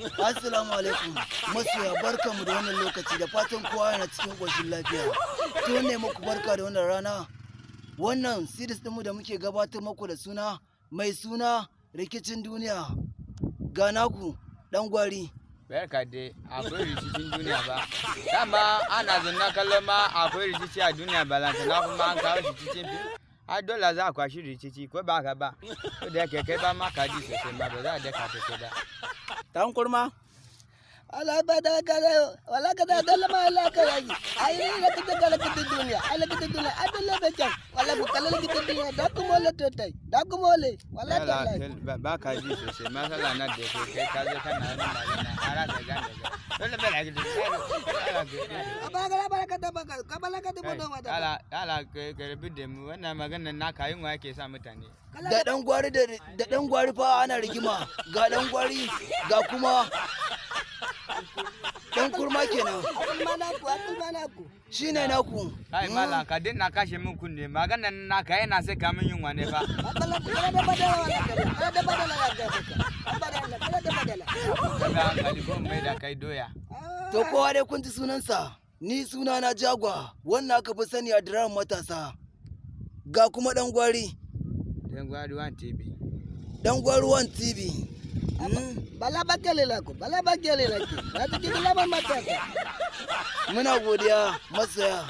Assalamu alaikum. Masoya barkamu da wannan lokaci da fatan kowa yana cikin ƙoshin lafiya. To ne muku barka da wannan rana. Wannan series ɗinmu da muke gabatar muku da suna mai suna rikicin duniya. Ga naku ɗan gwari. Barka dai akwai rikicin duniya ba. Dama ana zanna kallon ma akwai rikici a duniya balantana kuma an kawo rikicin fim. Ai dole za a kwashi rikici ko ba haka ba. Ko da yake kai ba ma ka ji sosai ma ba za a daka ta ba. Dan kurma. Ala bada kala wala kada dalla ma ala kala yi ai ne kita kala kita dunia ala kita dunia adalla becan wala bu kala kita dunia da kuma le totai da kuma le wala dalla ba ka ji sosai masala na da kai ka zo kana nan magana ara da gane dole ba la gidi abagala barakata baka kabala kata bodo mata ala ke rabi da mu wannan maganar naka yin wa yake sa mutane Da dan gwari fa ana rigima ga dan gwari ga kuma dan kurma kenan. Akul manaku. Shine naku. Ai malam ka dinna kashe min kunne maganar naka yana sai ka min yin wane fa. Kala da badala wala kala da badala ya ga kala da badala. Kaga hankali ko mai da kai doya. To kowa dai kun ji sunansa. Ni sunana Jagwa, wannan aka fi sani a diran matasa. Ga kuma dan gwari. Dan gwari 1 TV. Dan gwari 1 TV. Bala bakele lako, bala bakele laki. Na tuki lama matata. Muna godiya masaya.